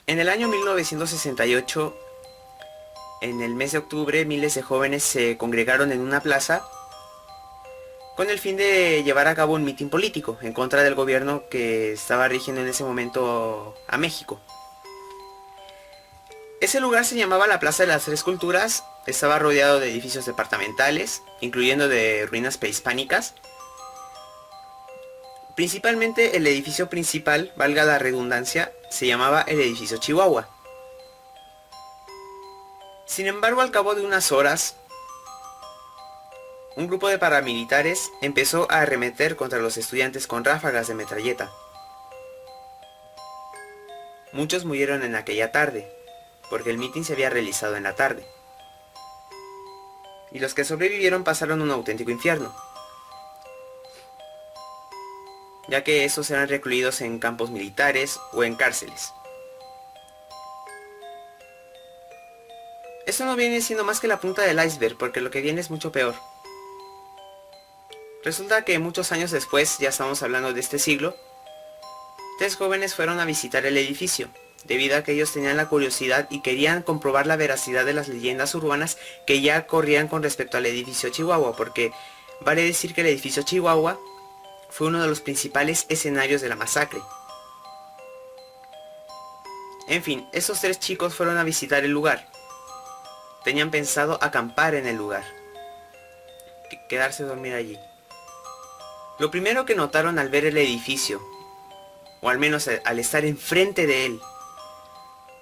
En el año 1968, en el mes de octubre, miles de jóvenes se congregaron en una plaza con el fin de llevar a cabo un mitin político en contra del gobierno que estaba rigiendo en ese momento a México. Ese lugar se llamaba la Plaza de las Tres Culturas, estaba rodeado de edificios departamentales, incluyendo de ruinas prehispánicas. Principalmente el edificio principal, valga la redundancia, se llamaba el edificio Chihuahua. Sin embargo, al cabo de unas horas, un grupo de paramilitares empezó a arremeter contra los estudiantes con ráfagas de metralleta. Muchos murieron en aquella tarde, porque el mitin se había realizado en la tarde. Y los que sobrevivieron pasaron un auténtico infierno, ya que estos eran recluidos en campos militares o en cárceles. Esto no viene siendo más que la punta del iceberg, porque lo que viene es mucho peor. Resulta que muchos años después, ya estamos hablando de este siglo, 3 jóvenes fueron a visitar el edificio, debido a que ellos tenían la curiosidad y querían comprobar la veracidad de las leyendas urbanas que ya corrían con respecto al edificio Chihuahua, porque vale decir que el edificio Chihuahua fue uno de los principales escenarios de la masacre. En fin, esos 3 chicos fueron a visitar el lugar. Tenían pensado acampar en el lugar, quedarse a dormir allí. Lo primero que notaron al ver el edificio, o al menos al estar enfrente de él,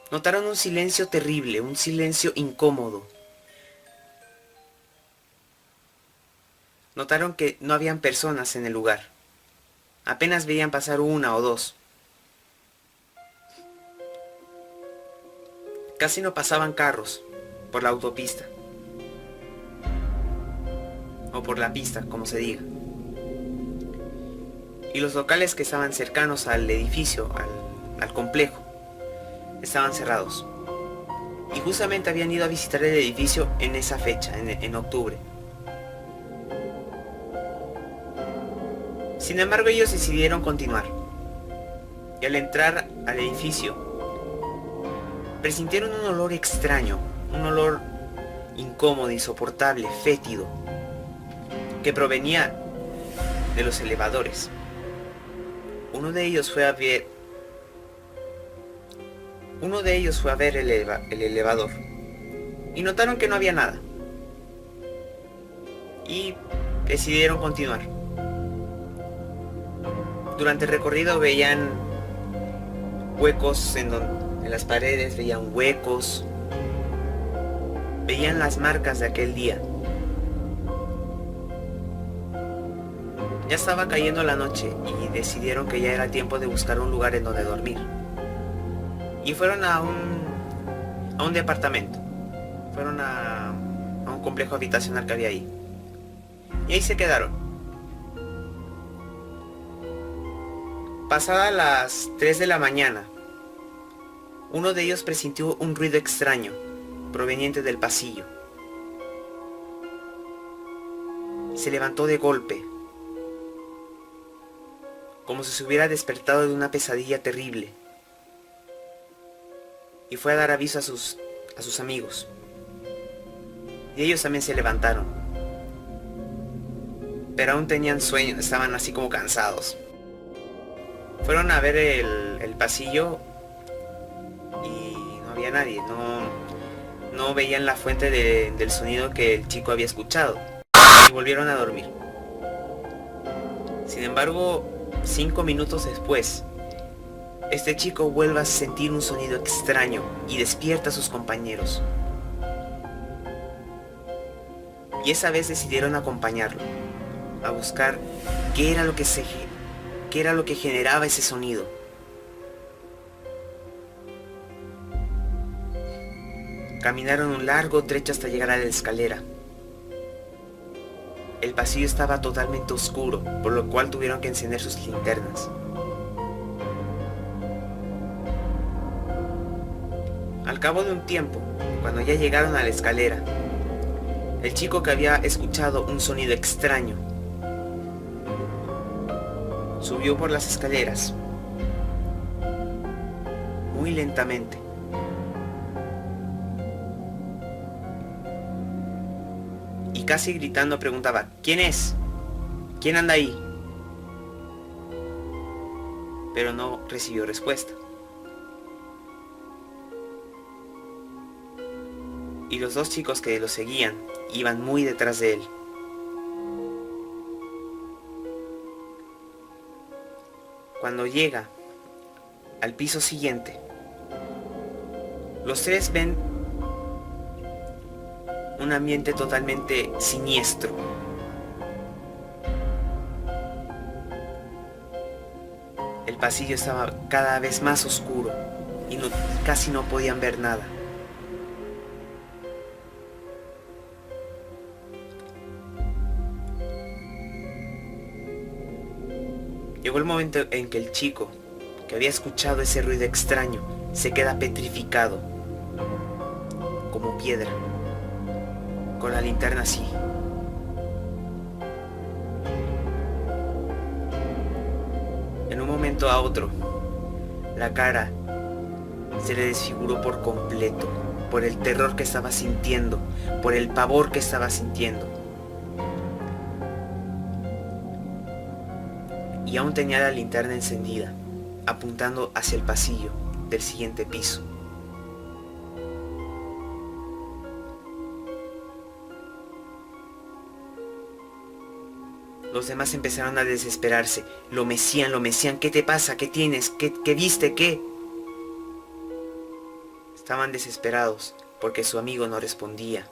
notaron un silencio terrible, un silencio incómodo. Notaron que no habían personas en el lugar. Apenas veían pasar una o dos. Casi no pasaban carros por la autopista. O por la pista, como se diga. Y los locales que estaban cercanos al edificio, al complejo, estaban cerrados. Y justamente habían ido a visitar el edificio en esa fecha, en octubre. Sin embargo, ellos decidieron continuar. Y al entrar al edificio, presintieron un olor extraño, un olor incómodo, insoportable, fétido, que provenía de los elevadores. Uno de ellos fue a ver el elevador y notaron que no había nada. Y decidieron continuar. Durante el recorrido veían huecos en las paredes, veían huecos, veían las marcas de aquel día. Ya estaba cayendo la noche y decidieron que ya era tiempo de buscar un lugar en donde dormir. Y fueron a un departamento. Fueron a un complejo habitacional que había ahí. Y ahí se quedaron. Pasadas las 3 de la mañana, uno de ellos presintió un ruido extraño, proveniente del pasillo. Se levantó de golpe, como si se hubiera despertado de una pesadilla terrible, y fue a dar aviso a sus amigos. Y ellos también se levantaron, pero aún tenían sueño, estaban así como cansados. Fueron a ver el pasillo y no había nadie, no veían la fuente del sonido que el chico había escuchado, y volvieron a dormir. Sin embargo, 5 minutos después, este chico vuelve a sentir un sonido extraño y despierta a sus compañeros. Y esa vez decidieron acompañarlo, a buscar qué era lo que generaba ese sonido. Caminaron un largo trecho hasta llegar a la escalera. El pasillo estaba totalmente oscuro, por lo cual tuvieron que encender sus linternas. Al cabo de un tiempo, cuando ya llegaron a la escalera, el chico que había escuchado un sonido extraño subió por las escaleras, muy muy lentamente. Y casi gritando preguntaba: ¿quién es? ¿Quién anda ahí? Pero no recibió respuesta. Y los dos chicos que lo seguían iban muy detrás de él. Cuando llega al piso siguiente, los tres ven un ambiente totalmente siniestro. El pasillo estaba cada vez más oscuro y casi no podían ver nada. Llegó el momento en que el chico, que había escuchado ese ruido extraño, se queda petrificado, como piedra, con la linterna así. En un momento a otro, la cara se le desfiguró por completo, por el terror que estaba sintiendo, por el pavor que estaba sintiendo. Y aún tenía la linterna encendida, apuntando hacia el pasillo del siguiente piso. Los demás empezaron a desesperarse. Lo mecían. ¿Qué te pasa? ¿Qué tienes? ¿Qué viste? ¿Qué? Estaban desesperados porque su amigo no respondía.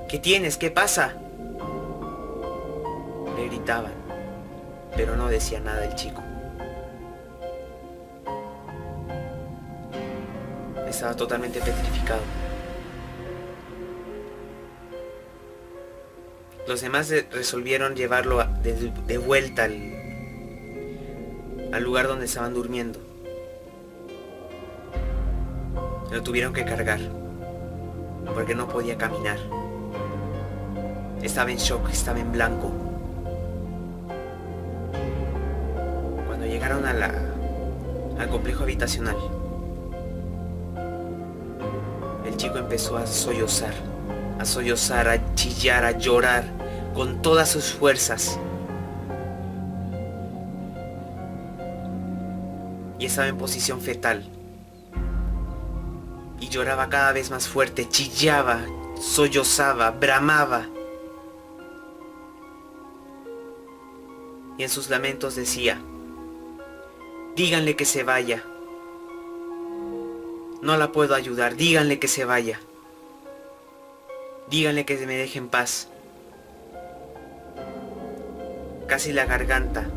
¿Qué tienes? ¿Qué pasa? Le gritaban, pero no decía nada el chico. Estaba totalmente petrificado. Los demás resolvieron llevarlo de vuelta al lugar donde estaban durmiendo. Lo tuvieron que cargar, porque no podía caminar. Estaba en shock, estaba en blanco. Cuando llegaron al complejo habitacional, el chico empezó a sollozar, a chillar, a llorar con todas sus fuerzas. Y estaba en posición fetal. Y lloraba cada vez más fuerte, chillaba, sollozaba, bramaba. Y en sus lamentos decía: díganle que se vaya. No la puedo ayudar, díganle que se vaya. Díganle que me deje en paz. Casi la garganta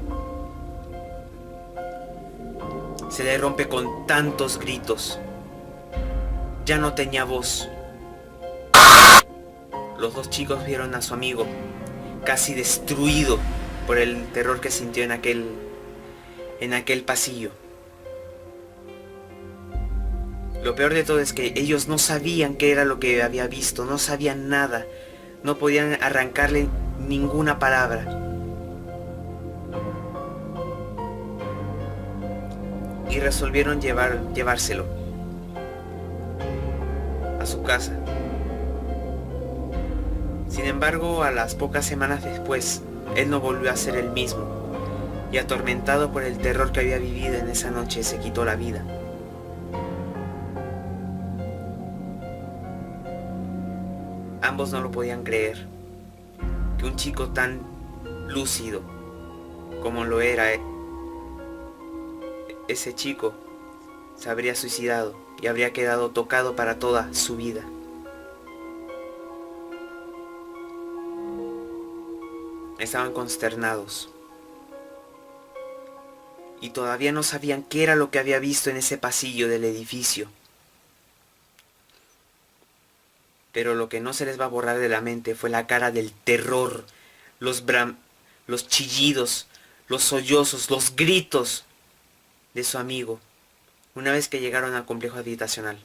se le rompe con tantos gritos. Ya no tenía voz. Los dos chicos vieron a su amigo casi destruido por el terror que sintió en aquel pasillo. Lo peor de todo es que ellos no sabían qué era lo que había visto, no sabían nada, no podían arrancarle ninguna palabra. Y resolvieron llevárselo a su casa. Sin embargo, a las pocas semanas después, él no volvió a ser el mismo, y atormentado por el terror que había vivido en esa noche, se quitó la vida. Ambos no lo podían creer, que un chico tan lúcido como lo era ese chico se habría suicidado y habría quedado tocado para toda su vida. Estaban consternados y todavía no sabían qué era lo que había visto en ese pasillo del edificio. Pero lo que no se les va a borrar de la mente fue la cara del terror, los chillidos, los sollozos, los gritos de su amigo una vez que llegaron al complejo habitacional.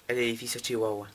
El edificio Chihuahua.